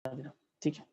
देना, ठीक है।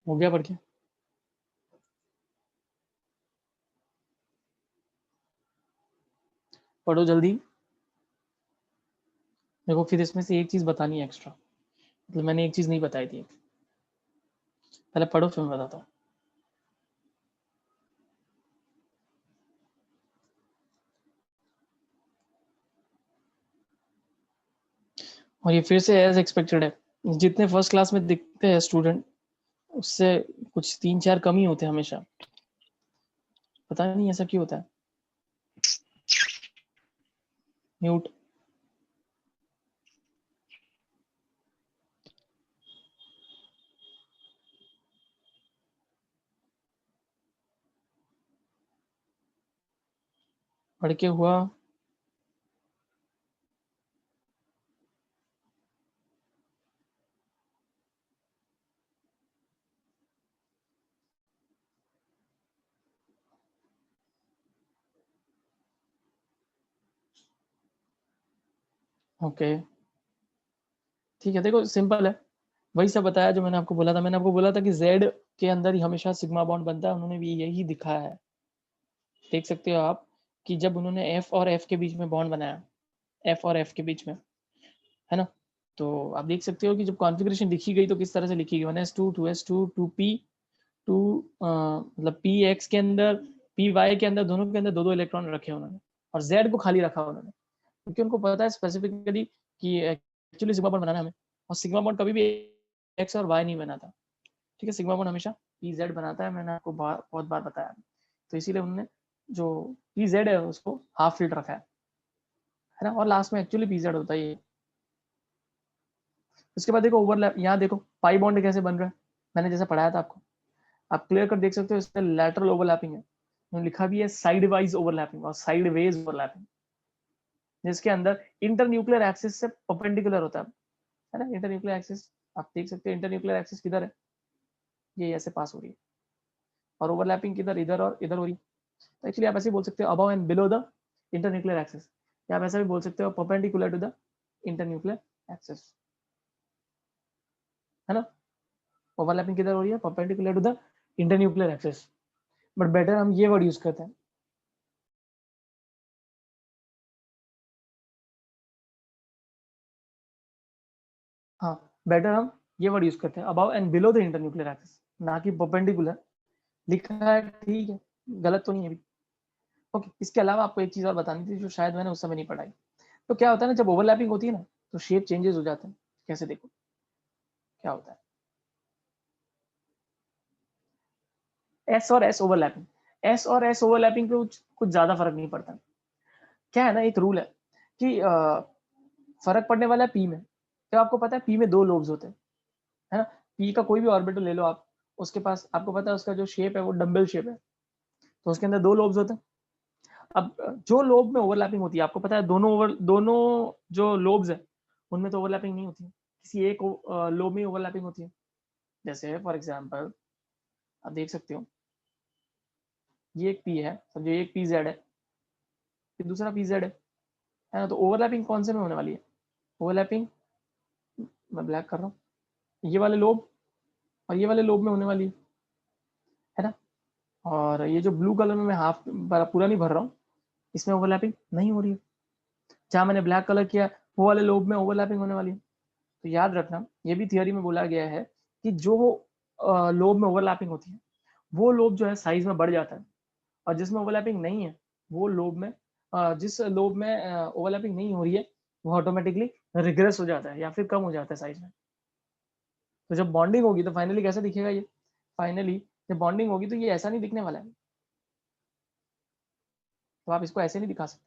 हो गया पढ़ के? पढ़ो जल्दी। देखो फिर इसमें से एक चीज बतानी है एक्स्ट्रा, मतलब मैंने एक चीज नहीं बताई थी, पहले पढ़ो फिर मैं बताता हूँ। और ये फिर से एज एक्सपेक्टेड है, जितने फर्स्ट क्लास में दिखते हैं स्टूडेंट उससे कुछ 3-4 कम ही होते हैं हमेशा, पता नहीं ऐसा क्यों होता है। म्यूट। पढ़ के हुआ? ओके ठीक है, देखो सिंपल है, वही सब बताया जो मैंने आपको बोला था। मैंने आपको बोला था कि Z के अंदर ही हमेशा सिग्मा बॉन्ड बनता है, उन्होंने भी यही दिखाया है। देख सकते हो आप कि जब उन्होंने F और F के बीच में बॉन्ड बनाया, F और F के बीच में, है ना, तो आप देख सकते हो कि जब कॉन्फ़िगरेशन लिखी गई तो किस तरह से लिखी गई, 1s2 2s2 2p 2 मतलब px के अंदर py के अंदर दोनों के अंदर दो इलेक्ट्रॉन रखे उन्होंने, और Z को खाली रखा उन्होंने, क्योंकि उनको पता है स्पेसिफिकली कि एक्चुअली सिग्मा बॉन्ड बनाना है हमें, और सिग्मा बॉन्ड कभी भी x और y नहीं बनाता, ठीक है, सिग्मा बॉन्ड हमेशा pz बनाता है, मैंने आपको बहुत बार बताया। तो इसीलिए उन्होंने जो pz है उसको हाफ फील्ड रखा है ना, और लास्ट में एक्चुअली pz होता है ये। उसके बाद देखो ओवरलैप, यहाँ देखो पाई बॉन्ड कैसे बन रहा है, मैंने जैसा पढ़ाया था आपको, आप क्लियर कर देख सकते हो, इसमें लैटरल ओवरलैपिंग है, लिखा भी है साइड वाइज ओवरलैपिंग और साइड वेज ओवरलैपिंग, जिसके अंदर इंटर न्यूक्लियर एक्सिस से परपेंडिकुलर होता है ना, इंटर न्यूक्लियर एक्सिस आप देख सकते हो, इंटर न्यूक्लियर एक्सिस किधर है, ये ऐसे पास हो रही है, और ओवरलैपिंग किधर, इधर और इधर हो रही है। तो एक्चुअली आप ऐसे बोल सकते हो above and below the internuclear axis, या आप ऐसा भी बोल सकते हो perpendicular to the internuclear axis, है ना। ओवरलैपिंग किधर हो रही है, perpendicular to the internuclear axis, but better हम ये वर्ड यूज करते हैं, हाँ बेटर हम ये वर्ड यूज करते हैं above and below the internuclear axis, ना कि परपेंडिकुलर। लिखा है ठीक है, गलत तो नहीं है अभी। ओके, इसके अलावा आपको एक चीज और बतानी थी जो शायद मैंने उस समय नहीं पढ़ाई। तो क्या होता है ना, जब ओवरलैपिंग होती है ना तो शेप चेंजेस हो जाते हैं, कैसे देखो क्या होता है, एस और एस ओवरलैपिंग, एस और एस ओवरलैपिंग पे कुछ ज्यादा फर्क नहीं पड़ता। क्या है ना, एक रूल है कि फर्क पड़ने वाला है पी में, तो आपको पता है पी में दो लोब्स होते हैं, है ना। पी का कोई भी ऑर्बिटल ले लो आप, उसके पास आपको पता है उसका जो शेप है वो डम्बल शेप है, तो उसके अंदर दो लोब्स होते हैं। अब जो लोब में ओवरलैपिंग होती है, आपको पता है दोनों जो लोब्स है उनमें तो ओवरलैपिंग नहीं होती है, किसी एक लोब में ओवरलैपिंग होती है। जैसे फॉर एग्जांपल आप देख सकते हो ये एक पी है, समझो ये एक पी जेड है, फिर दूसरा पी जेड है ना, तो ओवरलैपिंग कौन से में होने वाली है? ओवरलैपिंग मैं ब्लैक कर रहा हूँ, ये वाले लोब और ये वाले लोब में होने वाली है ना। और ये जो ब्लू कलर में मैं हाफ पूरा नहीं भर रहा हूँ, इसमें ओवरलैपिंग नहीं हो रही है। जहाँ मैंने ब्लैक कलर किया वो वाले लोब में ओवरलैपिंग होने वाली है। तो याद रखना, ये भी थियोरी में बोला गया है कि जो लोब में ओवरलैपिंग होती है वो लोब जो है साइज में बढ़ जाता है, और जिसमें ओवरलैपिंग नहीं है वो लोब में जिस लोब में ओवरलैपिंग नहीं हो रही है वो ऑटोमेटिकली रिग्रेस हो जाता है या फिर कम हो जाता है साइज में। तो जब बॉन्डिंग होगी तो फाइनली कैसा दिखेगा ये? फाइनली जब बॉन्डिंग होगी तो ये ऐसा नहीं दिखने वाला है, तो आप इसको ऐसे नहीं दिखा सकते,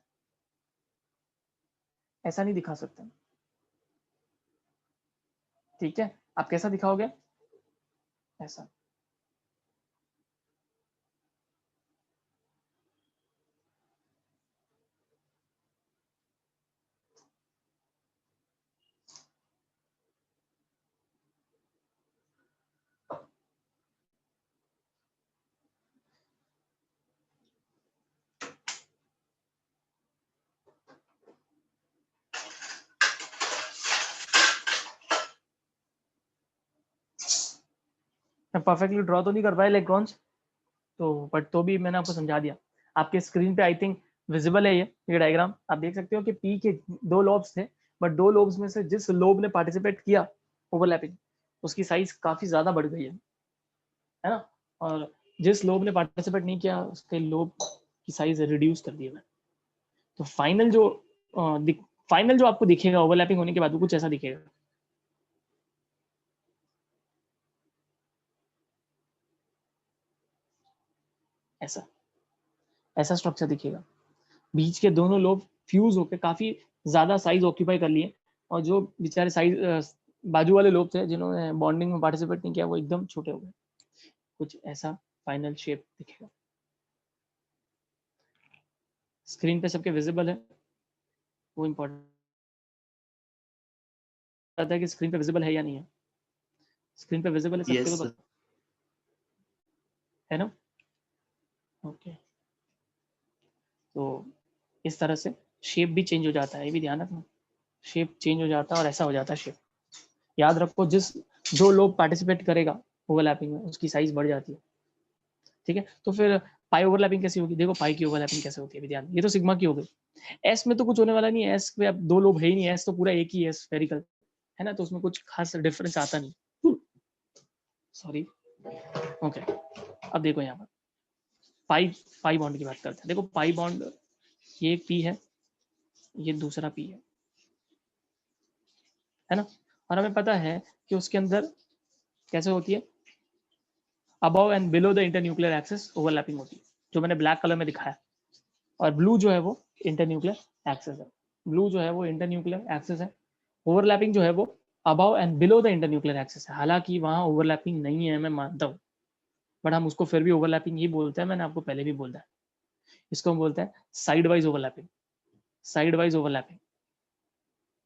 ऐसा नहीं दिखा सकते, ठीक है। आप कैसा दिखाओगे? ऐसा। मैं परफेक्टली ड्रॉ तो नहीं कर पाया इलेक्ट्रॉन्स, तो बट तो भी मैंने आपको समझा दिया। आपके स्क्रीन पे आई थिंक विजिबल है ये डायग्राम। आप देख सकते हो कि पी के 2 लोब्स थे, बट 2 लोब्स में से जिस लोब ने पार्टिसिपेट किया ओवरलैपिंग, उसकी साइज काफी ज्यादा बढ़ गई है ना। और जिस लोब ने पार्टिसिपेट नहीं किया उसके लोब की साइज रिड्यूस कर दी है। तो फाइनल जो आपको दिखेगा ओवरलैपिंग होने के बाद वो कुछ ऐसा दिखेगा। ऐसा ऐसा स्ट्रक्चर दिखेगा। बीच के दोनों लोब फ्यूज होकर काफी ज्यादा साइज ऑक्यूपाई कर लिए, और जो बेचारे साइज बाजू वाले लोब थे जिन्होंने बॉन्डिंग में पार्टिसिपेट नहीं किया वो एकदम छोटे हो गए। कुछ ऐसा फाइनल शेप दिखेगा। स्क्रीन पे सबके विजिबल है, वो इम्पोर्टेंट है कि स्क्रीन पे विजिबल है या नहीं है। स्क्रीन पे विजिबल है सबके यस तो है ना। ओके, तो इस तरह से शेप भी चेंज हो जाता है, ये भी ध्यान रखना। शेप चेंज हो जाता है और ऐसा हो जाता है शेप। याद रखो जिस जो लोग पार्टिसिपेट करेगा ओवरलैपिंग में उसकी साइज बढ़ जाती है, ठीक है। तो फिर पाई ओवरलैपिंग कैसी होगी? देखो पाई की ओवरलैपिंग कैसे होती है ध्यान, ये तो सिग्मा की हो गई। एस में तो कुछ होने वाला नहीं है, एस पे अब 2 लोब है ही नहीं, एस तो पूरा एक ही है स्फेरिकल, है ना, तो उसमें कुछ खास डिफरेंस आता नहीं। Sorry, okay. अब देखो यहाँ पर पाई पाई बॉन्ड की बात करते हैं। देखो पाई बॉन्ड, ये एक पी है, ये दूसरा पी है ना। और हमें पता है कि उसके अंदर कैसे होती है, above and below the internuclear axis overlapping होती है, जो मैंने ब्लैक कलर में दिखाया। और ब्लू जो है वो इंटरन्यूक्लियर एक्सिस है, ब्लू जो है वो इंटरन्यूक्लियर एक्सिस है। ओवरलैपिंग जो है वो above and below the internuclear axis है। हालांकि वहां ओवरलैपिंग नहीं है, मैं मानता हूँ, बट हम उसको फिर भी ओवरलैपिंग ही बोलते हैं। मैंने आपको पहले भी बोला है, इसको हम बोलते हैं side wise overlapping, side wise overlapping,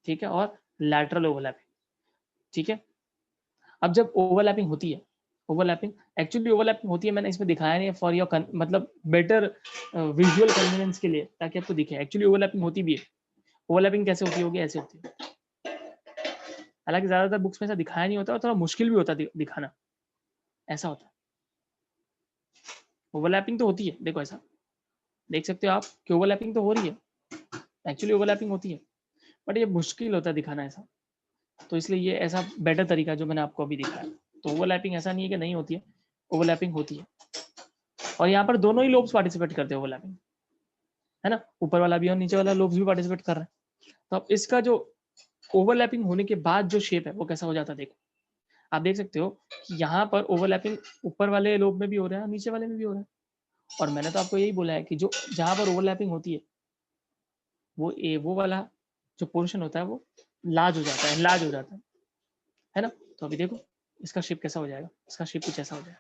ठीक है, और लैटरल ओवरलैपिंग, ठीक है। अब जब ओवरलैपिंग होती है, ओवरलैपिंग एक्चुअली ओवरलैपिंग होती है, मैंने इसमें दिखाया नहीं फॉर योर मतलब बेटर विजुअल कन्वीनियंस के लिए, ताकि आपको दिखे एक्चुअली ओवरलैपिंग होती भी है। ओवरलैपिंग कैसे होती होगी? ऐसे होती है। हालांकि ज्यादातर बुक्स में ऐसा दिखाया नहीं होता और थोड़ा मुश्किल भी होता है दिखाना, ऐसा होता है। ओवरलैपिंग तो होती है, देखो ऐसा देख सकते हो आप कि ओवरलैपिंग तो हो रही है, एक्चुअली ओवरलैपिंग होती है, बट ये मुश्किल होता है दिखाना ऐसा। तो इसलिए ये ऐसा बेटर तरीका जो मैंने आपको अभी दिखाया। तो ओवरलैपिंग ऐसा नहीं है कि नहीं होती है, ओवरलैपिंग होती है। और यहाँ पर दोनों ही लोब्स पार्टिसिपेट करते हैं ओवरलैपिंग, है ना, ऊपर वाला भी और नीचे वाला लोब्स भी पार्टिसिपेट कर रहे हैं। तो अब इसका जो ओवरलैपिंग होने के बाद जो शेप है वो कैसा हो जाता है, देखो आप देख सकते हो कि यहाँ पर ओवरलैपिंग ऊपर वाले लोब में भी हो रहा है, नीचे वाले में भी हो रहा है। और मैंने तो आपको यही बोला है कि जो जहाँ पर ओवरलैपिंग होती है वो वाला जो पोर्शन होता है वो लार्ज हो जाता है, लार्ज हो जाता है ना। तो अभी देखो इसका शेप कैसा हो जाएगा, इसका शेप कुछ ऐसा हो जाएगा।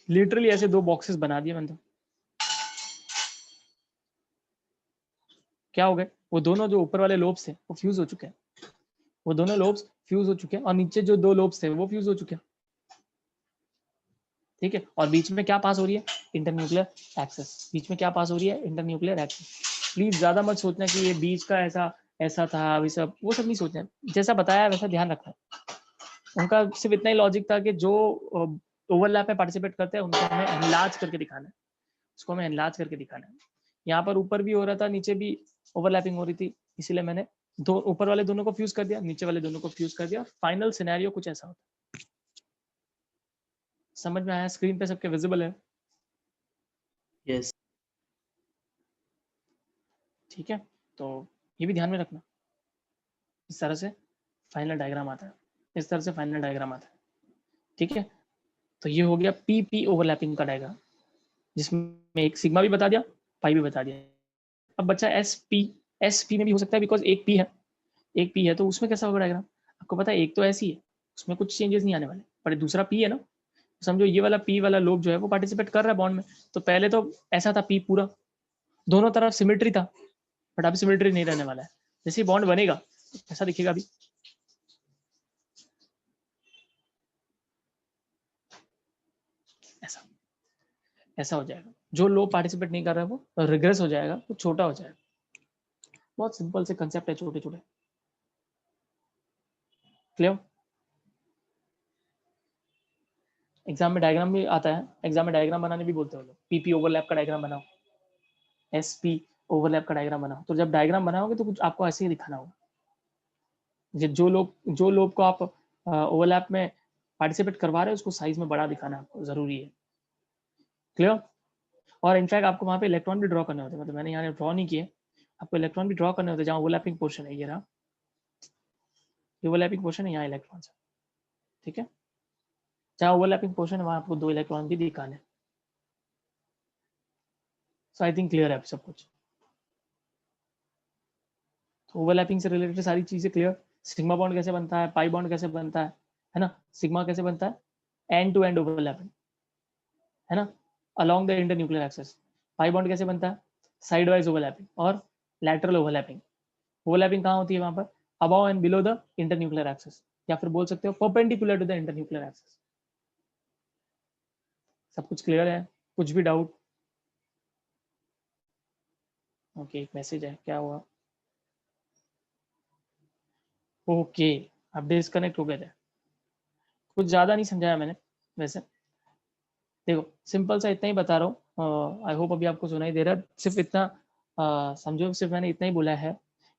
लिटरली ऐसे 2 बॉक्सेस बना दिए मैंने तो। क्या हो गए? वो दोनों जो ऊपर वाले लोब्स थे वो फ्यूज हो चुके हैं, वो दोनों लोब्स फ्यूज हो चुके हैं, और नीचे जो 2 लोब्स थे वो फ्यूज हो चुके हैं। ठीक है, और बीच में क्या पास हो रही है? Internuclear access. बीच में क्या पास हो रही है? Internuclear access. प्लीज ज्यादा मत सोचना कि ये बीच का ऐसा ऐसा था, वो सब नहीं सोचना। जैसा बताया वैसा ध्यान रखना। उनका सिर्फ इतना ही लॉजिक था कि जो ओवरलैप में पार्टिसिपेट करते हैं उनको हमें एनलार्ज करके दिखाना है, उसको हमें एनलार्ज करके दिखाना है। यहाँ पर ऊपर भी हो रहा था, नीचे भी ओवरलैपिंग हो रही थी, इसीलिए मैंने दो ऊपर वाले दोनों को फ्यूज कर दिया, नीचे वाले दोनों को फ्यूज कर दिया। फाइनल सिनेरियो कुछ ऐसा होता है। समझ में आया? स्क्रीन पे सबके विजिबल है? यस। ठीक है, तो ये भी ध्यान में रखना। इस तरह से फाइनल डायग्राम आता है, इस तरह से फाइनल डायग्राम आता है। ठीक है, तो ये हो गया पी ओवरलैपिंग का डायग्राम, जिसमें एक सिग्मा भी बता दिया, पाई भी बता दिया। अब बच्चा एस पी में भी हो सकता है, बिकॉज एक पी है तो उसमें कैसा होगा डायग्राम? आपको पता है एक तो ऐसी है, उसमें कुछ चेंजेस नहीं आने वाले, पर दूसरा पी है ना, समझो ये वाला पी वाला लोब जो है वो पार्टिसिपेट कर रहा है बॉन्ड में। तो पहले तो ऐसा था पी पूरा, दोनों तरफ सिमेट्री था, बट अभी सिमेट्री नहीं रहने वाला है। जैसे बॉन्ड बनेगा ऐसा दिखेगा अभी, ऐसा ऐसा हो जाएगा। जो लोब पार्टिसिपेट नहीं कर रहा है वो रिग्रेस हो जाएगा, वो छोटा हो जाएगा। बहुत सिंपल से कंसेप्ट है, छोटे छोटे। क्लियर? एग्जाम में डायग्राम भी आता है, एग्जाम में डायग्राम बनाने भी बोलते हो लोग, पीपी ओवरलैप का डायग्राम बनाओ, एसपी ओवरलैप का डायग्राम बनाओ। तो जब डायग्राम बनाओगे तो कुछ आपको ऐसे ही दिखाना होगा। जो लोग को आप ओवरलैप में पार्टिसिपेट करवा रहे हो उसको साइज में बड़ा दिखाना आपको जरूरी है। क्लियर? और इनफैक्ट आपको वहाँ पे इलेक्ट्रॉन भी ड्रॉ करने होते हैं, मतलब मैंने यहाँ ड्रॉ नहीं किए, आपको इलेक्ट्रॉन भी ड्रॉ करने होते हैं। जहाँ ओवरलैपिंग पोर्शन है, ये रहा, ये ओवरलैपिंग पोर्शन है, यहाँ इलेक्ट्रॉन है। ठीक है, जहाँ ओवरलैपिंग पोर्शन है वहाँ आपको 2 इलेक्ट्रॉन भी दिखाने। सो आई थिंक क्लियर है सब कुछ। तो ओवरलैपिंग से रिलेटेड सारी चीजें क्लियर। सिग्मा बॉन्ड कैसे बनता है, पाई बॉन्ड कैसे बनता है ना? सिग्मा कैसे बनता है? एंड टू एंड ओवरलैपिंग, है ना, along the internuclear axis. Pi bond कैसे बनता है? साइड वाइज ओवरलैपिंग और लैटरल ओवरलैपिंग। ओवरलैपिंग कहाँ होती है? वहां पर above and below the internuclear axis, या फिर बोल सकते हो perpendicular to the internuclear axis. सब कुछ क्लियर है? कुछ भी डाउट? ओके, एक मैसेज है, क्या हुआ? ओके, आप डिस्कनेक्ट हो गए थे। कुछ ज़्यादा नहीं समझाया मैंने वैसे। देखो सिंपल सा इतना ही बता रहा हूँ, आई होप अभी आपको सुनाई दे रहा है। सिर्फ इतना समझो, सिर्फ मैंने इतना ही बोला है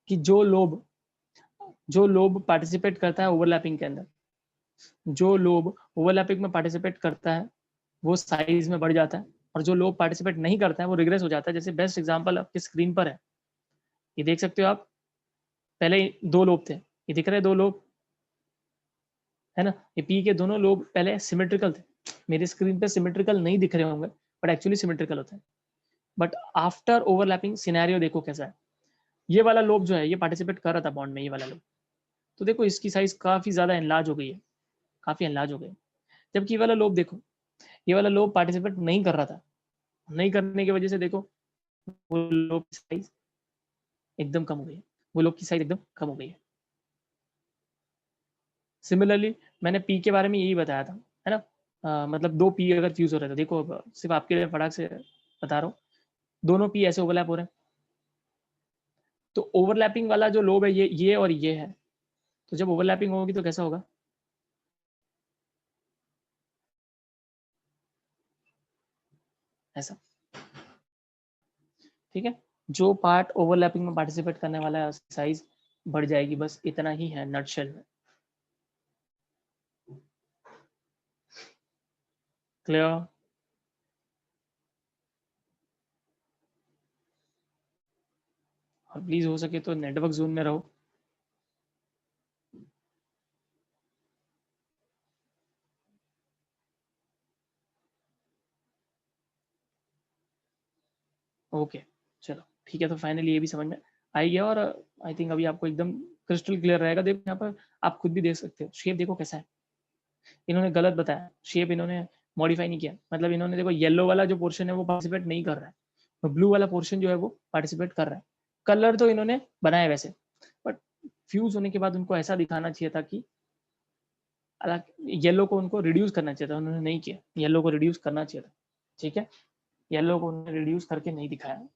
कि जो लोब पार्टिसिपेट करता है ओवरलैपिंग के अंदर, जो लोब ओवरलैपिंग में पार्टिसिपेट करता है वो साइज में बढ़ जाता है, और जो लोब पार्टिसिपेट नहीं करता है वो रिग्रेस हो जाता है। जैसे बेस्ट एग्जांपल आपकी स्क्रीन पर है, ये देख सकते हो आप। पहले 2 लोब थे, ये दिख रहे 2 लोब, है ना? ये पी के दोनों लोब पहले सिमेट्रिकल थे। मेरी स्क्रीन पे सिमेट्रिकल नहीं दिख रहे होंगे, बट एक्चुअली सिमेट्रिकल होते हैं। बट आफ्टर ओवरलैपिंग सिनेरियो देखो कैसा है। ये वाला लोब जो है ये पार्टिसिपेट कर रहा था बॉन्ड में, ये वाला लोब, तो देखो इसकी साइज काफी ज्यादा एनलार्ज हो गई है, काफी एनलार्ज हो गई। जबकि ये वाला लोब देखो, ये वाला लोब पार्टिसिपेट नहीं कर रहा था, नहीं करने की वजह से देखो वो लोब की साइज एकदम कम हो गई है, वो लोब की साइज एकदम कम हो गई है। सिमिलरली मैंने पी के बारे में यही बताया था, है ना? मतलब 2 पी अगर फ्यूज हो रहे थे, देखो सिर्फ आपके लिए फटाक से बता रहा हूँ, दोनों पी ऐसे ओवरलैप हो रहे हैं, तो ओवरलैपिंग वाला जो लोब है ये और ये है, तो जब ओवरलैपिंग होगी तो कैसा होगा? ऐसा। ठीक है, जो पार्ट ओवरलैपिंग में पार्टिसिपेट करने वाला है उसकी साइज बढ़ जाएगी, बस इतना ही है नटशेल में। क्लियर? और प्लीज हो सके तो नेटवर्क जोन में रहो। ओके, चलो ठीक है, तो फाइनली ये भी समझ में आई गया, और आई थिंक अभी आपको एकदम क्रिस्टल क्लियर रहेगा। देखो यहाँ पर आप खुद भी देख सकते हो, शेप देखो कैसा है। इन्होंने गलत बताया शेप, इन्होंने मॉडिफाई नहीं किया, मतलब इन्होंने देखो येलो वाला जो पोर्शन है वो पार्टिसिपेट नहीं कर रहा है, तो ब्लू वाला पोर्शन जो है वो पार्टिसिपेट कर रहा है। कलर तो इन्होंने बनाया वैसे, बट फ्यूज होने के बाद उनको ऐसा दिखाना चाहिए था कि येलो को उनको रिड्यूस करना चाहिए था, उन्होंने नहीं किया, येलो को रिड्यूस करना चाहिए था। ठीक है, येलो को उन्होंने रिड्यूस करके नहीं दिखाया।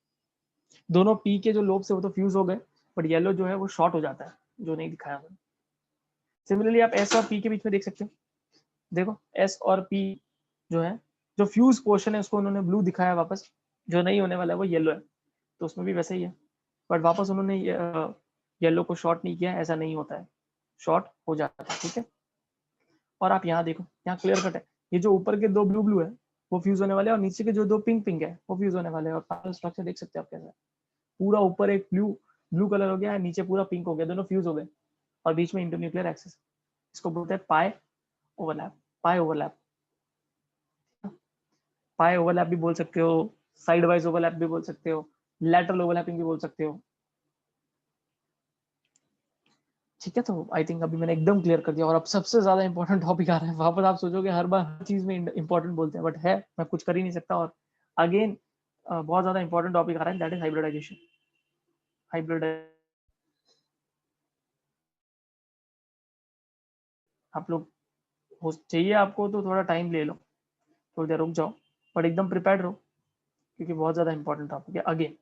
दोनों पी के जो लोब्स है वो तो फ्यूज हो गए, बट येलो जो है वो शॉर्ट हो जाता है, जो नहीं दिखाया उन्होंने। सिमिलरली आप एस और पी के बीच में देख सकते हो, देखो एस और पी जो है, जो फ्यूज पोर्शन है उसको उन्होंने ब्लू दिखाया वापस, जो नहीं होने वाला है वो येलो है, तो उसमें भी वैसे ही है, बट वापस उन्होंने येलो को शॉर्ट नहीं किया, ऐसा नहीं होता है, शॉर्ट हो जाता है। ठीक है, और आप यहाँ देखो, यहाँ क्लियर कट है, ये जो ऊपर के दो ब्लू ब्लू है वो फ्यूज होने वाले हैं, और नीचे के जो दो पिंक पिंक है वो फ्यूज होने वाले हैं। और स्ट्रक्चर देख सकते हैं आप कैसा है, पूरा ऊपर एक ब्लू ब्लू कलर हो गया है, नीचे पूरा पिंक हो गया, दोनों फ्यूज हो गए, और बीच में इंटरन्यूक्लियर एक्सिस, इसको बोलते हैं पाई ओवरलैप। पाई ओवरलैप, पाई ओवरलैप भी बोल सकते हो, साइड वाइज ओवरलैप भी बोल सकते हो, लैटरल ओवरलैपिंग भी बोल सकते हो। ठीक है, तो आई थिंक अभी मैंने एकदम क्लियर कर दिया, और अब सबसे ज्यादा इंपॉर्टेंट टॉपिक आ रहा है। वापस आप सोचोगे हर बार हर चीज में इंपॉर्टेंट बोलते हैं, बट है, मैं कुछ कर ही नहीं सकता, और अगेन बहुत ज्यादा इंपॉर्टेंट टॉपिक आ रहा है, दैट इज हाइब्रिडाइजेशन। हाइब्रिड, आप लोग हो चाहिए आपको तो थोड़ा टाइम ले लो, थोड़ी देर रुक जाओ, बट एकदम प्रिपेयर्ड रहो, क्योंकि बहुत ज्यादा इंपॉर्टेंट टॉपिक है। अगेन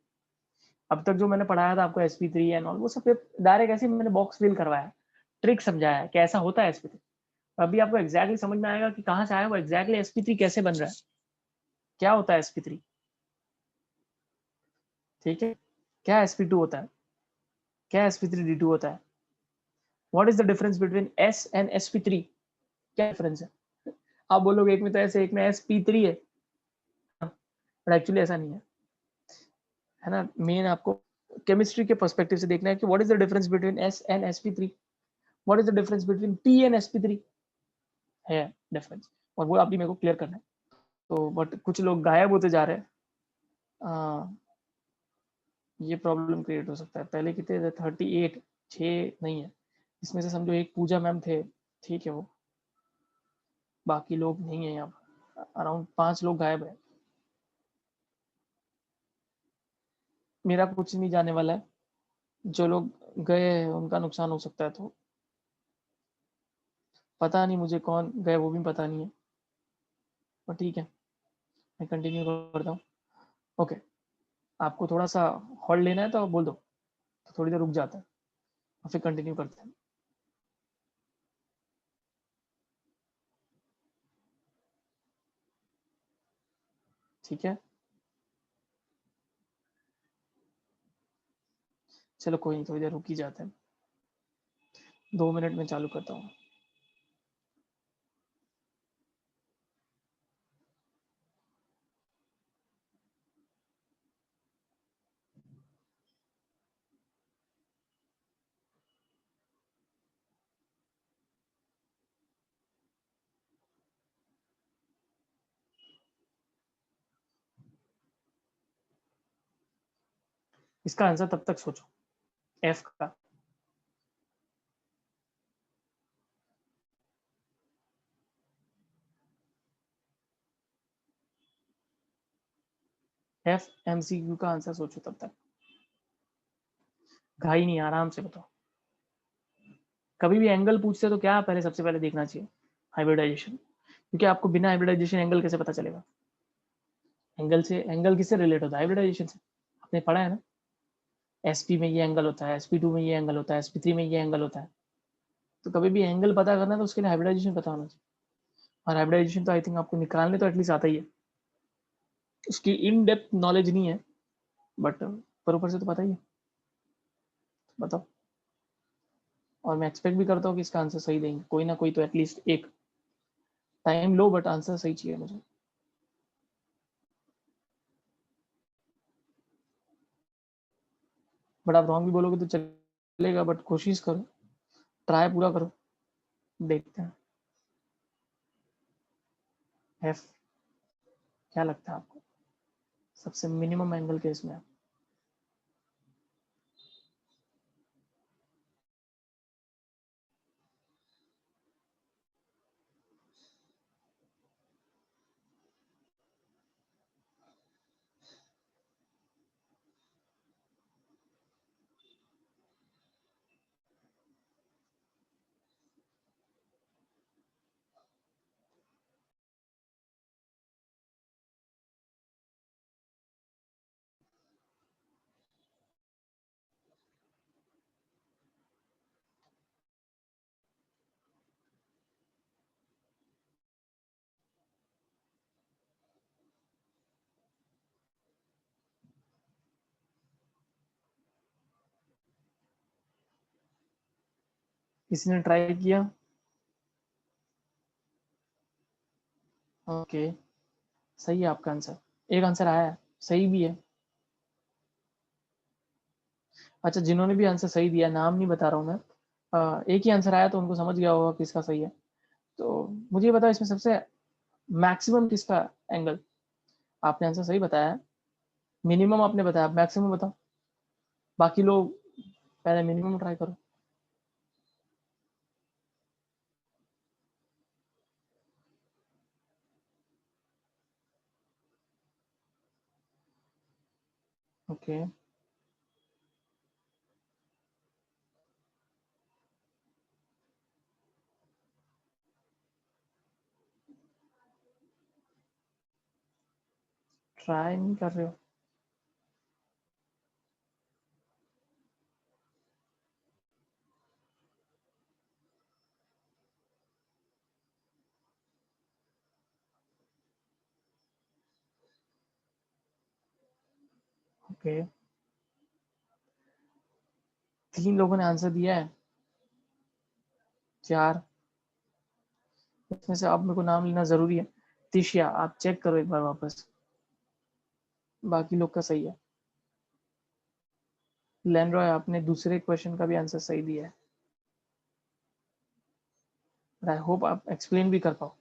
अब तक जो मैंने पढ़ाया था आपको sp3 एंड ऑल, वो सब डायरेक्ट ऐसे मैंने बॉक्स फिल करवाया, ट्रिक समझाया है कैसा होता है sp3। अभी आपको एग्जैक्टली समझ में आएगा कि कहाँ से आया वो एग्जैक्टली sp3 कैसे बन रहा है, क्या होता है sp3। ठीक है, क्या sp2 होता है, क्या sp3d2 होता है, what is the difference between s and sp3, क्या डिफरेंस है। आप बोलोगे एक में तो ऐसे, एक में sp3 है, बट एक्चुअली ऐसा नहीं है ना। मेन आपको केमिस्ट्री के पर्सपेक्टिव से देखना है कि what is the difference between s and sp3, what is the difference between p and sp3, है डिफरेंस, और वो अभी मेरे को क्लियर करना है। तो बट कुछ लोग गायब होते जा रहे हैं, ये प्रॉब्लम क्रिएट हो सकता है। पहले कितने थे, 38, 6 नहीं है, इसमें से समझो एक पूजा मैम थे, ठीक है, वो बाकी लोग नहीं है यहाँ पर, अराउंड 5 लोग गायब है। मेरा कुछ नहीं जाने वाला है, जो लोग गए हैं उनका नुकसान हो सकता है, तो पता नहीं मुझे कौन गए वो भी पता नहीं है, पर ठीक है, मैं कंटिन्यू करता हूँ। ओके, आपको थोड़ा सा हॉल्ड लेना है तो आप बोल दो, तो थोड़ी देर रुक जाता है और फिर कंटिन्यू करते हैं। ठीक है, चलो कोई नहीं, थोड़ी देर रुक ही जाते हैं, 2 मिनट में चालू करता हूँ। इसका आंसर तब तक सोचो, एफ का, एफ एमसीक्यू का आंसर सोचो तब तक, घाई नहीं, आराम से बताओ। कभी भी एंगल पूछते तो क्या पहले सबसे पहले देखना चाहिए, हाइब्रिडाइजेशन, क्योंकि आपको बिना हाइब्रिडाइजेशन एंगल कैसे पता चलेगा। एंगल से, एंगल किससे रिलेट होता है, हाइब्रिडाइजेशन से, आपने पढ़ा है ना, sp में ये एंगल होता है, sp2 में ये एंगल होता है, sp3 में ये एंगल होता है। तो कभी भी एंगल पता करना है तो उसके लिए हाइब्रिडाइजेशन पता होना चाहिए, और हाइब्रिडाइजेशन तो आई थिंक आपको निकालने तो एटलीस्ट आता ही है, उसकी इन डेप्थ नॉलेज नहीं है, बट पर ऊपर से तो पता ही है। बताओ, और मैं एक्सपेक्ट भी करता हूँ कि इसका आंसर सही देंगे कोई ना कोई, तो एटलीस्ट एक, टाइम लो बट आंसर सही चाहिए मुझे। बट आप रॉन्ग भी बोलोगे तो चलेगा, बट कोशिश करो, ट्राई पूरा करो, देखते हैं। एफ, क्या लगता है आपको सबसे मिनिमम एंगल केस में। किसी ने ट्राई किया? ओके, सही है आपका आंसर। एक आंसर आया है, सही भी है। अच्छा, जिन्होंने भी आंसर सही दिया, नाम नहीं बता रहा हूँ मैं, एक ही आंसर आया तो उनको समझ गया होगा किसका सही है। तो मुझे ये बताओ, इसमें सबसे मैक्सिमम किसका एंगल? आपने आंसर सही बताया है, मिनिमम आपने बताया, मैक्सिमम बताओ। बाकी लोग पहले मिनिमम ट्राई करो। ओके, ट्राई नहीं कर रहे हो? ओके, 3 लोगों ने आंसर दिया है, 4। इसमें से अब मेरे को नाम लेना जरूरी है। तिशिया, आप चेक करो एक बार वापस, बाकी लोग का सही है। लैंड्रॉय, आपने दूसरे क्वेश्चन का भी आंसर सही दिया है। आई होप आप एक्सप्लेन भी कर पाओ।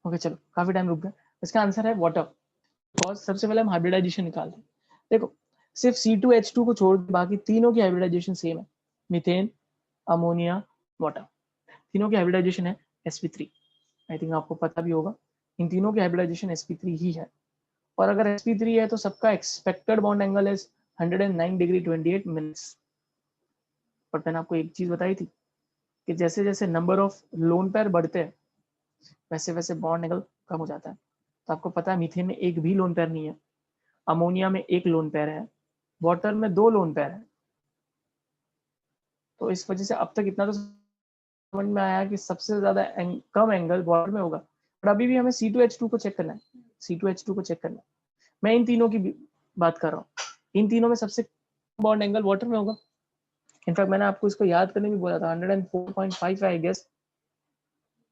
ओके, चलो, काफी टाइम रुक गया। इसका आंसर है वाटर। बिकॉज सबसे पहले हम हाइब्रिडाइजेशन निकालते हैं। देखो, सिर्फ C2H2 को छोड़ बाकी तीनों की हाइब्रिडाइजेशन सेम है। मीथेन, अमोनिया, वाटर, तीनों की हाइब्रिडाइजेशन है sp3। आई थिंक आपको पता भी होगा, इन तीनों की हाइब्रिडाइजेशन sp3 ही है। और अगर sp3 है तो सबका एक्सपेक्टेड बॉन्ड एंगल है 109 डिग्री 28 मिनट्स। बट मैंने आपको एक चीज बताई थी कि जैसे जैसे नंबर ऑफ लोन पेयर बढ़ते हैं वैसे वैसे बॉन्ड एंगल कम हो जाता है। तो आपको पता है मीथेन में एक भी लोन पेयर नहीं है, अमोनिया में एक लोन पेयर है, वाटर में 2 लोन पेयर है। तो इस वजह से अब तक इतना तो समझ में आया कि सबसे ज्यादा कम एंगल वाटर में होगा। बट अभी भी हमें C2H2 को चेक करना है, C2H2 को चेक करना है। मैं इन तीनों की बात कर रहा हूँ, इन तीनों में सबसे बॉन्ड एंगल वाटर में होगा। इनफैक्ट मैंने आपको इसको याद करने भी बोला था, 104.5 आई गेस।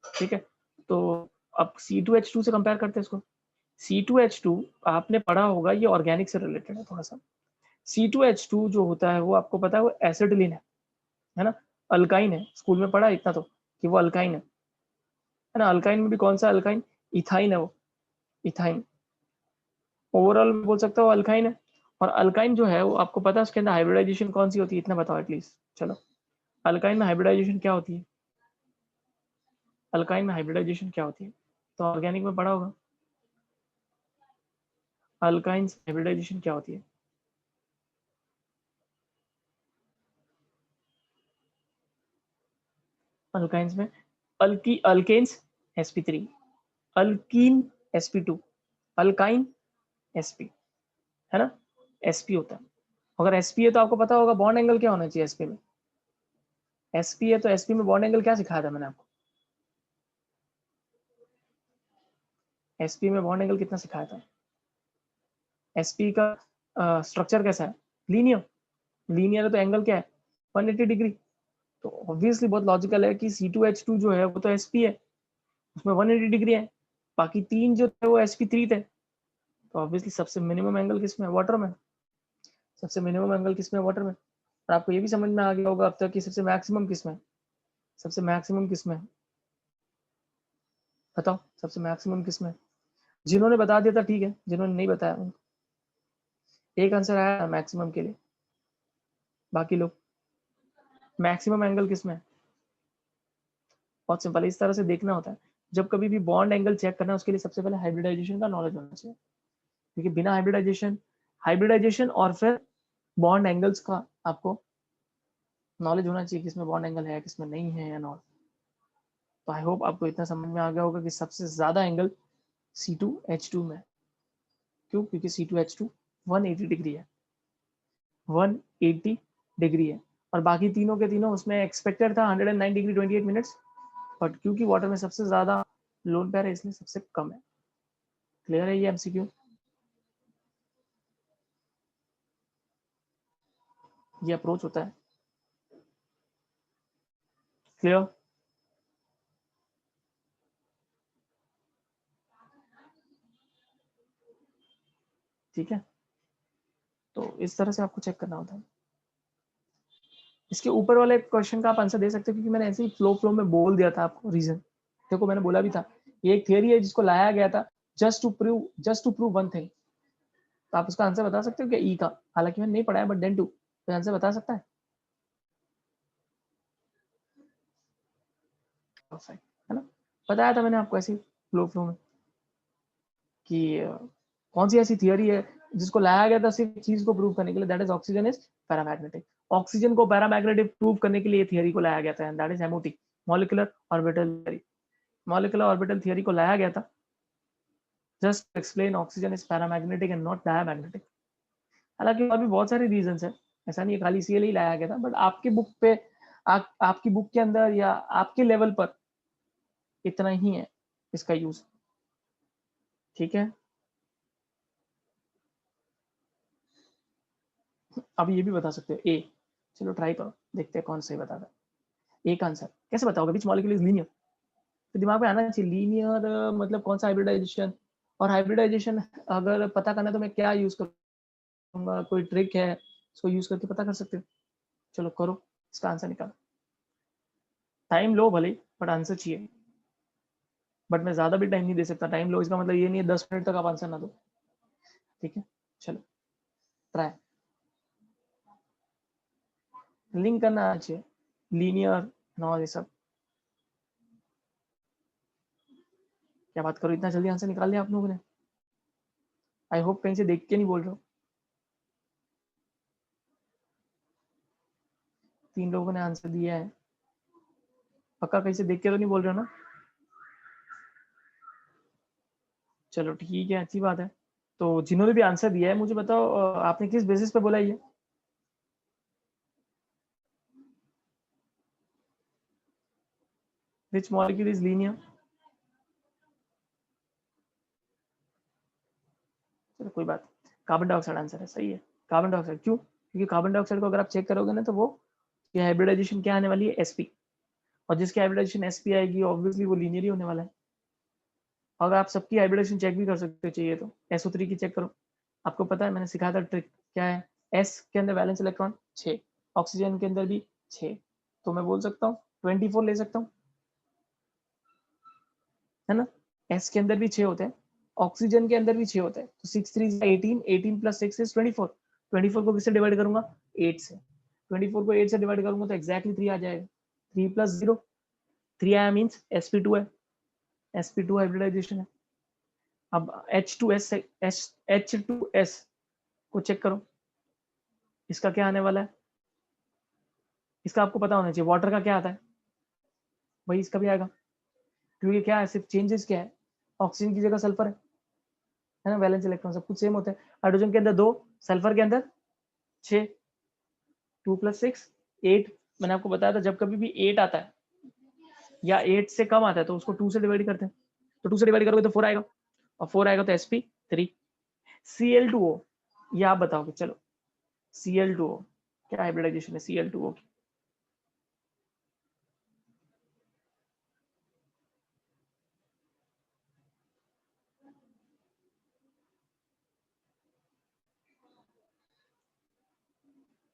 ठीक है, तो अब C2H2 से कंपेयर करते हैं इसको। C2H2 आपने पढ़ा होगा, ये ऑर्गेनिक से रिलेटेड है थोड़ा सा। C2H2 जो होता है वो आपको पता है वो एसिडिलिन है ना, अल्काइन है। स्कूल में पढ़ा इतना तो कि वो अल्काइन है ना। अल्काइन में भी कौन सा अल्काइन? इथाइन है वो, इथाइन। ओवरऑल बोल सकता हूँ अल्काइन है। और अल्काइन जो है वो आपको पता है उसके अंदर हाइब्रिडाइजेशन कौन सी होती है, इतना बताओ एटलीस्ट। चलो, अल्काइन में हाइब्रिडाइजेशन क्या होती है? अल्काइन में हाइब्रिडाइजेशन क्या होती है? तो ऑर्गेनिक में पढ़ा होगा, अल्काइन हाइब्रिडाइजेशन क्या होती है? अल्काइंस में alkanes sp3, alkyne sp2, alkyne sp, है ना, sp होता है। अगर sp है तो आपको पता होगा बॉन्ड एंगल क्या होना चाहिए sp में। sp है तो sp में बॉन्ड एंगल क्या सिखाया था मैंने आपको? sp में बॉन्ड एंगल कितना सिखाया था? sp का स्ट्रक्चर कैसा है? लीनियर। लीनियर है तो एंगल क्या है? 180 डिग्री। तो ऑब्वियसली बहुत लॉजिकल है कि C2H2 जो है वो तो sp है, उसमें 180 डिग्री है। बाकी तीन जो थे वो sp3 थे। तो ऑब्वियसली सबसे मिनिमम एंगल किसमें है? वाटर में। सबसे मिनिमम एंगल किसमें है? वाटर में। और आपको ये भी समझ में आ गया होगा अब तक कि सबसे मैक्सिमम किसमें है? सबसे मैक्सिमम किसमें है? बताओ, सबसे मैक्सिमम किसमें है? जिन्होंने बता दिया था ठीक है, जिन्होंने नहीं बताया, एक आंसर आया मैक्सिमम के लिए। बाकी लोग, मैक्सिमम एंगल किसमें है? बहुत सिंपल है, इस तरह से देखना होता है। जब कभी भी बॉन्ड एंगल चेक करना है उसके लिए सबसे पहले हाइब्रिडाइजेशन का नॉलेज होना चाहिए, क्योंकि बिना हाइब्रिडाइजेशन और फिर बॉन्ड एंगल्स का आपको नॉलेज होना चाहिए, किसमें बॉन्ड एंगल है किसमें नहीं है या नॉट। तो आई होप आपको इतना समझ में आ गया होगा कि सबसे ज्यादा एंगल C2H2 में। क्यों? क्योंकि C2H2 180 डिग्री है, 180 डिग्री है। और बाकी तीनों के तीनों उसमें एक्सपेक्टेड था 109 डिग्री 28 मिनट्स, बट क्योंकि वाटर में सबसे ज्यादा लोन पेयर है इसलिए सबसे कम है। क्लियर है ये MCQ? ये अप्रोच होता है। क्लियर? ठीक है, तो इस तरह से आपको चेक करना होता है। इसके ऊपर वाले क्वेश्चन का आप आंसर दे सकते हो, क्योंकि मैंने ऐसे ही फ्लो में बोल दिया था आपको रीजन। देखो मैंने बोला भी था, ये एक थियरी है जिसको लाया गया था just to prove one thing. तो आप उसका आंसर बता सकते हो क्या ई का? हालांकि मैंने नहीं पढ़ा है, बट देन टू तो आंसर बता सकता है? परफेक्ट, है ना? बताया था मैंने आपको ऐसे ही फ्लो में कि कौन सी ऐसी थियरी है जिसको लाया गया था सिर्फ चीज को प्रूव करने के लिए, that is oxygen is paramagnetic. Oxygen को पैरामैग्नेटिक प्रूव करने के लिए थियरी को लाया गया था, and that is MOT, molecular orbital theory. Molecular orbital theory को लाया गया था just explain oxygen is paramagnetic and not diamagnetic. हालांकि और भी बहुत सारे रीजंस है, ऐसा नहीं है खाली इसीलिए ही लाया गया था, बट आपकी बुक पे आपकी बुक के अंदर या आपके लेवल पर इतना ही है इसका यूज। ठीक है, अब ये भी बता सकते हो ए। चलो ट्राई करो, देखते हैं कौन सही बताता है। ए का आंसर कैसे बताओगे? Which molecule is linear? तो दिमाग में आना चाहिए लीनियर मतलब कौन सा हाइब्रिडाइजेशन। और हाइब्रिडाइजेशन अगर पता करना है तो मैं क्या यूज करूंगा? कोई ट्रिक है इसको यूज करके पता कर सकते हो? चलो करो, इसका आंसर निकालो। टाइम लो भले, बट आंसर चाहिए। बट मैं ज्यादा भी टाइम नहीं दे सकता। टाइम लो इसका मतलब ये नहीं है 10 मिनट तक आप आंसर ना दो। ठीक है, चलो ट्राई। लिंक करना चाहिए, लीनियर नॉल ये सब। क्या बात करो, इतना जल्दी आंसर निकाल लिया आप लोगों ने? आई होप कहीं से देख के नहीं बोल रहे हो। 3 लोगों ने आंसर दिया है, पक्का कहीं से देख के तो नहीं बोल रहे हो ना? चलो ठीक है, अच्छी बात है। तो जिन्होंने भी आंसर दिया है मुझे बताओ, आपने किस बेसिस पे बोला ये? Which molecule is linear? चलो कोई बात, कार्बन डाइऑक्साइड आंसर है, सही है। कार्बन डाइऑक्साइड क्यों? क्योंकि कार्बन डाइऑक्साइड को अगर आप चेक करोगे ना तो वो ये हाइब्रिडाइजेशन क्या आने वाली है? sp। और जिसकी हाइब्रिडाइजेशन sp आएगी ऑब्वियसली वो लीनियर ही होने वाला है। अगर आप सबकी हाइब्रिडाइजेशन चेक भी कर सकते हो चाहिए तो SO3 की चेक करो। आपको पता है मैंने सिखाया था ट्रिक क्या है? S के अंदर वैलेंस इलेक्ट्रॉन 6, ऑक्सीजन के अंदर भी 6, तो मैं बोल सकता हूँ 24 ले सकता हूँ, है ना? S के अंदर भी 6 होते हैं, ऑक्सीजन के अंदर भी 6 होते हैं, तो 6 3 18, 18 प्लस 6 इज 24। 24 को किससे डिवाइड करूंगा? 8 से। 24 को 8 से डिवाइड करूंगा तो एक्जैक्टली 3 आ जाएगा। 3 प्लस 0, 3 आया मीन्स sp2 है, sp2 हाइब्रिडाइजेशन है। अब H2S को चेक करो, इसका क्या आने वाला है? इसका आपको पता होना चाहिए। वाटर का क्या आता है? वही इसका भी आएगा, क्योंकि क्या है, सिर्फ चेंजेस क्या है? ऑक्सीजन की जगह सल्फर है ना? वैलेंस इलेक्ट्रॉन सब कुछ सेम होता है। हाइड्रोजन के अंदर 2, सल्फर के अंदर 6, 2 प्लस 6 8। मैंने आपको बताया था जब कभी भी 8 आता है या 8 से कम आता है तो उसको 2 से डिवाइड करते हैं, तो 2 से डिवाइड करोगे तो 4 आएगा, और 4 आएगा तो sp3। Cl2O, ये आप बताओगे। चलो Cl2O क्या हाइब्रिडाइजेशन है Cl2O की?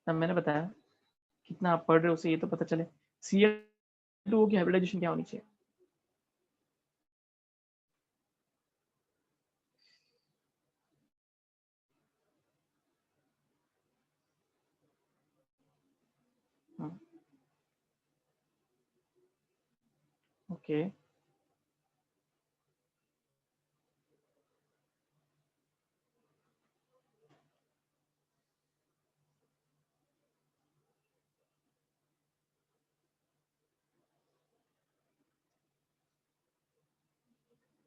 अब मैंने बताया, कितना आप पढ़ रहे हो उसे ये तो पता चले। Cl2O की हाइब्रिडाइजेशन क्या होनी चाहिए? ओके,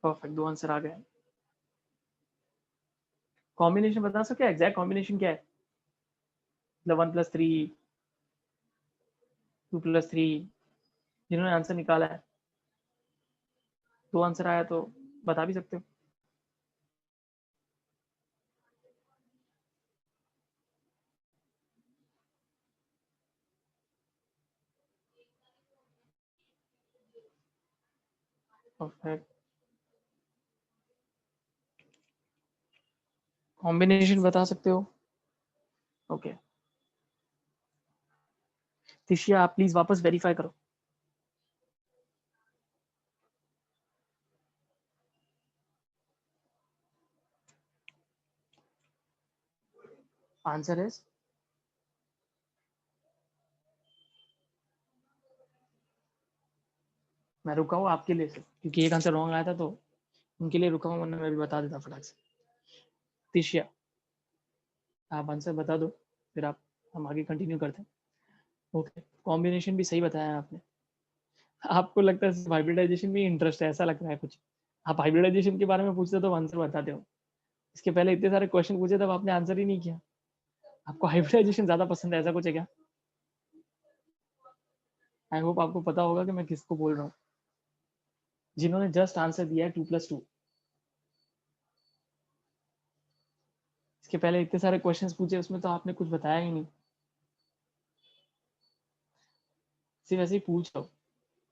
परफेक्ट, 2 आंसर आ गए। कॉम्बिनेशन बता सकते हैं एग्जैक्ट कॉम्बिनेशन क्या है? मतलब 1+3, 2+3, जिन्होंने आंसर निकाला है, 2 आंसर आया तो बता भी सकते हो। परफेक्ट। कॉम्बिनेशन बता सकते हो? ओके। तिशिया आप प्लीज वापस वेरीफाई करो। आंसर इज मैं रुका हूँ आपके लिए, क्योंकि एक आंसर रॉन्ग आया था तो उनके लिए रुका हूँ, वरना मैं भी बता देता फटाक से। तिशिया आप आंसर बता दो, फिर हम आगे कंटिन्यू करते हैं। ओके, कॉम्बिनेशन भी सही बताया आपने। आपको लगता है हाइब्रिडाइजेशन में इंटरेस्ट है, ऐसा लग रहा है कुछ। आप हाइब्रिडाइजेशन के बारे में पूछते तो आंसर बताते हो। इसके पहले इतने सारे क्वेश्चन पूछे तब आपने आंसर ही नहीं किया। आपको हाइब्रिडाइजेशन ज्यादा पसंद है, ऐसा कुछ है क्या? आई होप आपको पता होगा कि मैं किसको बोल रहा हूँ, जिन्होंने जस्ट आंसर दिया है 2+2। इसके पहले इतने सारे क्वेश्चंस पूछे, उसमें तो आपने कुछ बताया ही नहीं, सिर्फ ऐसे ही पूछ रहा हूँ।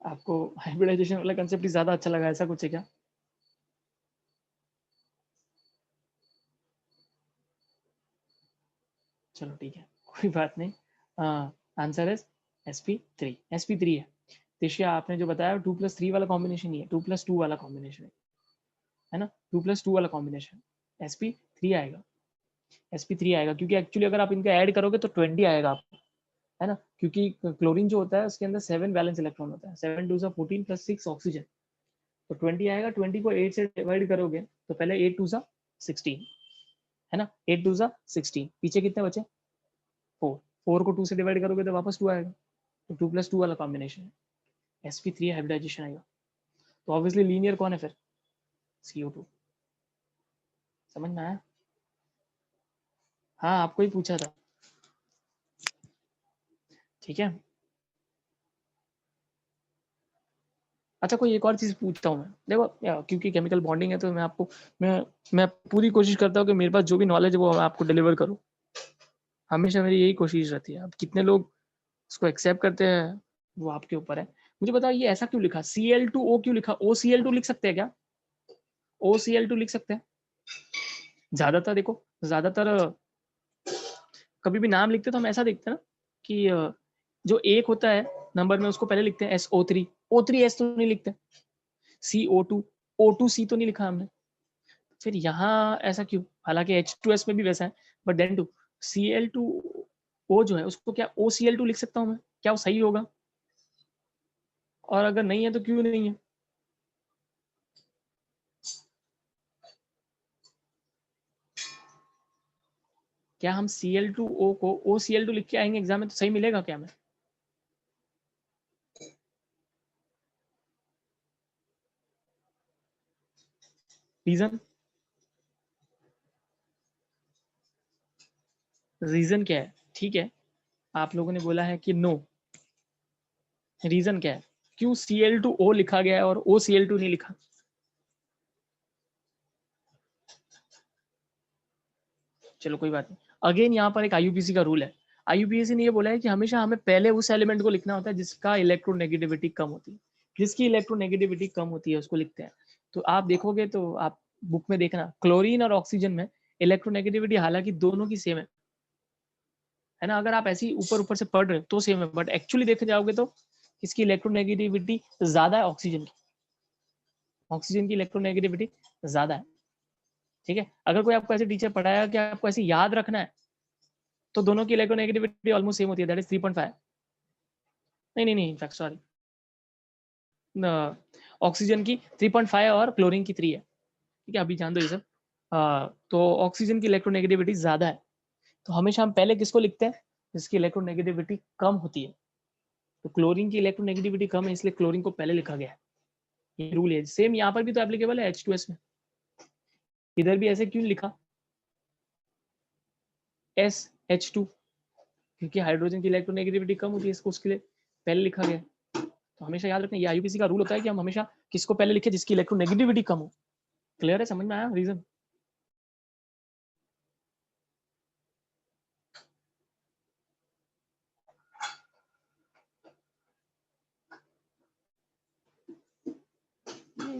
आपको हाइब्रिडाइजेशन वाला कंसेप्ट ही ज्यादा अच्छा लगा, ऐसा कुछ है क्या? चलो ठीक है, कोई बात नहीं। आंसर है sp3। sp3 है। तिशिया आपने जो बताया 2+3 वाला कॉम्बिनेशन ही है, 2+2 वाला कॉम्बिनेशन है ना? 2+2 वाला कॉम्बिनेशन sp3 आएगा। sp3 आएगा क्योंकि एक्चुअली अगर आप इनका ऐड करोगे तो 20 आएगा आपको, है ना? क्योंकि क्लोरीन जो होता है उसके अंदर 7 वैलेंस इलेक्ट्रॉन होता है, 7 2 14 + 6 ऑक्सीजन, तो 20 आएगा। 20 को 8 से डिवाइड करोगे तो पहले 8 2 16, है ना? 8 2 16, पीछे कितने बचे? 4। 4 को 2 से डिवाइड करोगे तो वापस 2 आएगा, तो 2+2 वाला कॉम्बिनेशन है। sp3 हाइब्रिडाइजेशन आएगा, तो ऑब्वियसली लीनियर कौन है फिर? CO2। समझ में आया? हाँ, आपको ही पूछा था। ठीक है। अच्छा, कोई एक और चीज पूछता हूँ मैं, देखो क्योंकि केमिकल बॉन्डिंग है तो मैं आपको मैं पूरी कोशिश करता हूँ कि मेरे पास जो भी नॉलेज है वो मैं आपको डिलीवर करूँ। हमेशा मेरी यही कोशिश रहती है। अब कितने लोग इसको एक्सेप्ट करते हैं वो आपके ऊपर है। मुझे बताओ ये ऐसा क्यों लिखा, Cl2O क्यों लिखा? OCl2 लिख सकते हैं क्या? OCl2 लिख सकते हैं? ज्यादातर देखो, ज्यादातर कभी भी नाम लिखते तो हम ऐसा देखते हैं ना कि जो एक होता है नंबर में उसको पहले लिखते हैं SO3। O3S तो नहीं लिखते। CO2 O2C तो नहीं लिखा हमने। फिर यहाँ ऐसा क्यों? हालांकि H2S में भी वैसा है, बट देन टू Cl2O जो है उसको क्या OCl2 लिख सकता हूँ मैं? क्या वो सही होगा? और अगर नहीं है तो क्यों नहीं है? क्या हम Cl2O को OCl2 लिख के आएंगे एग्जाम में तो सही मिलेगा क्या हमें? रीजन? रीजन क्या है? ठीक है, आप लोगों ने बोला है कि नो, रीजन क्या है? क्यों Cl2O लिखा गया है और OCl2 नहीं लिखा? चलो कोई बात नहीं। अगेन यहाँ पर एक IUPAC का रूल है। IUPAC ने ये बोला है कि हमेशा हमें पहले उस एलिमेंट को लिखना होता है जिसका इलेक्ट्रोनेगेटिविटी कम होती है। जिसकी इलेक्ट्रोनेगेटिविटी कम होती है उसको लिखते हैं। तो आप देखोगे तो आप बुक में देखना, क्लोरीन और ऑक्सीजन में इलेक्ट्रोनेगेटिविटी हालांकि दोनों की सेम है ना? अगर आप ऐसे ही ऊपर ऊपर से पढ़ रहे हो तो सेम है, बट एक्चुअली देखे जाओगे तो इसकी इलेक्ट्रोनेगेटिविटी ज्यादा है ऑक्सीजन की। ऑक्सीजन की इलेक्ट्रोनेगेटिविटी ज्यादा है। ठीक है, अगर कोई आपको ऐसे टीचर पढ़ाया कि आपको ऐसे याद रखना है तो दोनों की इलेक्ट्रोनेगेटिविटी ऑलमोस्ट सेम होती है, दैट इज 3.5। नहीं नहीं नहीं, इनफैक्ट सॉरी, ऑक्सीजन की 3.5 और क्लोरीन की 3 है। ठीक है, अभी जान दो ये सब। तो ऑक्सीजन की इलेक्ट्रोनेगेटिविटी ज्यादा है, तो हमेशा हम पहले किसको लिखते हैं? जिसकी इलेक्ट्रोनेगेटिविटी कम होती है। तो क्लोरीन की इलेक्ट्रोनेगेटिविटी कम है, इसलिए क्लोरीन को पहले लिखा गया है। ये रूल है, सेम यहाँ पर भी तो एप्लीकेबल है H2S में। इधर भी ऐसे क्यों लिखा SH2? क्योंकि हाइड्रोजन की इलेक्ट्रोनेगेटिविटी कम होती है, इसको उसके लिए पहले लिखा गया। तो हमेशा याद रखना, ये IUPAC का रूल होता है कि हम हमेशा किसको पहले लिखें? जिसकी इलेक्ट्रोनेगेटिविटी कम हो। क्लियर है? समझ में आया रीजन?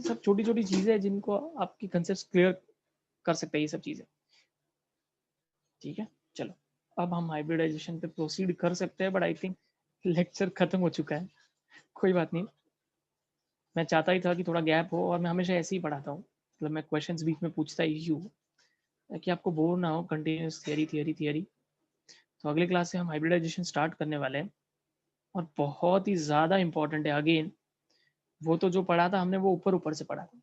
सब छोटी छोटी चीजें हैं जिनको आपकी कंसेप्ट क्लियर कर सकते हैं ये सब चीजें। ठीक है, चलो अब हम हाइब्रिडाइजेशन पे प्रोसीड कर सकते हैं, बट आई थिंक लेक्चर खत्म हो चुका है। कोई बात नहीं, मैं चाहता ही था कि थोड़ा गैप हो, और मैं हमेशा ऐसे ही पढ़ाता हूँ, मतलब मैं क्वेश्चंस बीच में पूछता ही हूँ ताकि आपको बोर ना हो कंटिन्यूस थियरी थियरी थियरी। तो अगले क्लास से हम हाइब्रिडाइजेशन स्टार्ट करने वाले हैं, और बहुत ही ज़्यादा इंपॉर्टेंट है। अगेन वो तो जो पढ़ा था हमने वो ऊपर ऊपर से पढ़ा था,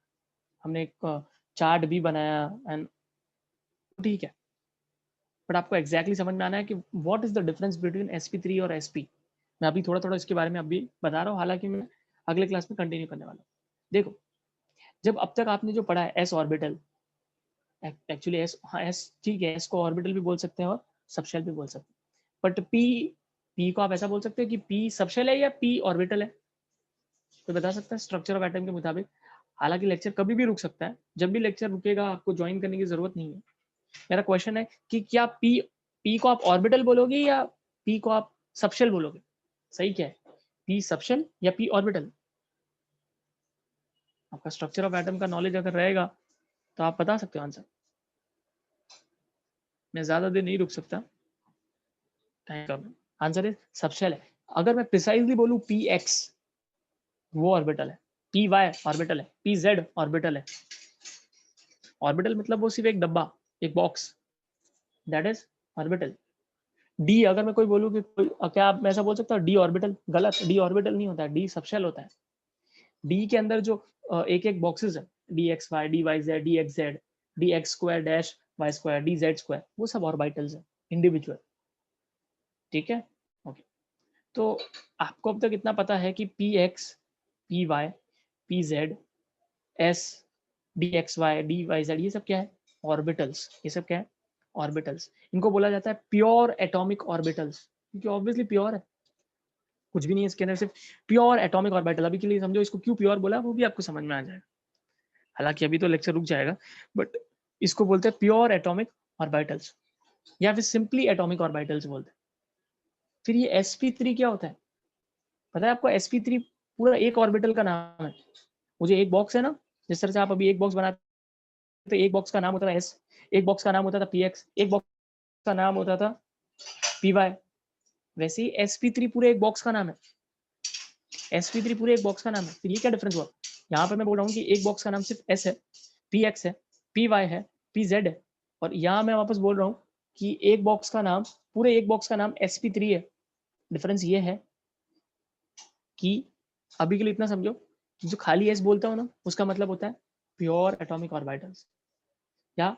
हमने एक चार्ट भी बनाया एंड ठीक है, बट आपको एग्जैक्टली समझ में आना है कि what is the difference between sp3 और sp। मैं अभी थोड़ा थोड़ा इसके बारे में अभी बता रहा हूँ, हालांकि मैं अगले क्लास में कंटिन्यू करने वाला हूँ। देखो, जब अब तक आपने जो पढ़ा है s ऑर्बिटल, एक्चुअली s, हाँ s ठीक है, s को ऑर्बिटल भी बोल सकते हैं और सबशेल भी बोल सकते हैं, बट p को आप ऐसा बोल सकते हैं कि p सबशेल है या p ऑर्बिटल है। तो बता सकता है स्ट्रक्चर ऑफ एटम के मुताबिक। हालांकि लेक्चर कभी भी रुक सकता है, जब भी लेक्चर रुकेगा आपको ज्वाइन करने की जरूरत नहीं है। मेरा क्वेश्चन है कि क्या पी को आप ऑर्बिटल बोलोगे या पी को आप सबशेल बोलोगे? सही क्या है, पी सबशेल या पी ऑर्बिटल? आपका स्ट्रक्चर ऑफ एटम का नॉलेज अगर रहेगा तो आप बता सकते हो आंसर। मैं ज्यादा देर नहीं रुक सकता, आंसर है सबशेल है। अगर मैं प्रिसाइजली बोलूं पी एक्स वो ऑर्बिटल है, पी वाई ऑर्बिटल है, पी जेड ऑर्बिटल है। ऑर्बिटल मतलब वो सिर्फ एक डब्बा, एक box, that is orbital. D अगर मैं कोई बोलूँ कि क्या आप मैं ऐसा बोल सकता हूँ डी ऑर्बिटल? गलत, डी ऑर्बिटल नहीं होता है, डी सबशेल होता है। डी के अंदर जो एक एक बॉक्सेस है, d x y, d y z, d x z, d x square dash y square, d z square, वो सब ऑर्बिटल्स है इंडिविजुअल। ठीक है, ओके। तो आपको अब तक इतना पता है कि p x, p y, p z, s, d x y, d y z, ये सब क्या है? ऑर्बिटल्स। ये सब क्या है? ऑर्बिटल्स। इनको बोला जाता है प्योर एटॉमिक ऑर्बिटल्स, क्योंकि ऑब्वियसली प्योर है, कुछ भी नहीं है इसके अंदर, सिर्फ प्योर एटॉमिक ऑर्बिटल। अभी के लिए समझो इसको क्यों प्योर बोला, वो भी आपको समझ में आ जाएगा, हालांकि अभी तो लेक्चर रुक जाएगा, बट इसको बोलते हैं प्योर एटॉमिक ऑर्बिटल्स, या फिर सिंपली एटॉमिक ऑर्बिटल्स बोलते हैं। फिर ये sp3 क्या होता है पता है आपको? sp3 पूरा एक ऑर्बिटल का नाम है। मुझे एक बॉक्स है ना, जिस तरह से आप अभी एक बॉक्स बनाते, तो एक बॉक्स का नाम होता था s, एक बॉक्स का नाम होता था px, एक बॉक्स का नाम होता था py, वैसे ही sp3 पूरे एक बॉक्स का नाम है। sp3 पूरे एक बॉक्स का नाम है। फिर ये क्या डिफरेंस हुआ? यहाँ पे मैं बोल रहा हूँ कि एक बॉक्स का नाम सिर्फ s है, px है, py है, pz है, और यहाँ मैं वापस बोल रहा हूँ कि एक बॉक्स का नाम, पूरे एक बॉक्स का नाम sp3 है। डिफरेंस ये है कि अभी के लिए इतना समझो कि जो खाली s बोलता हूँ ना, उसका मतलब होता है प्योर एटॉमिक ऑर्बिटल्स या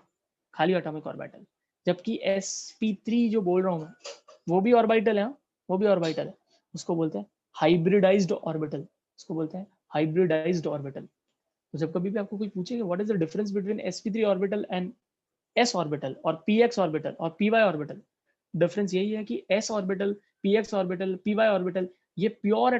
खाली एटॉमिक ऑर्बिटल, जबकि sp3 जो बोल रहा हूँ मैं, वो भी ऑर्बिटल है, वो भी ऑर्बिटल है, उसको बोलते हैं हाइब्रिडाइज्ड ऑर्बिटल, उसको बोलते हैं हाइब्रिडाइज्ड ऑर्बिटल। तो जब कभी भी आपको कोई पूछेगा what is the difference between sp3 orbital and s orbital और px ऑर्बिटल और py ऑर्बिटल, डिफरेंस यही है कि s orbital, px orbital, py orbital ये प्योर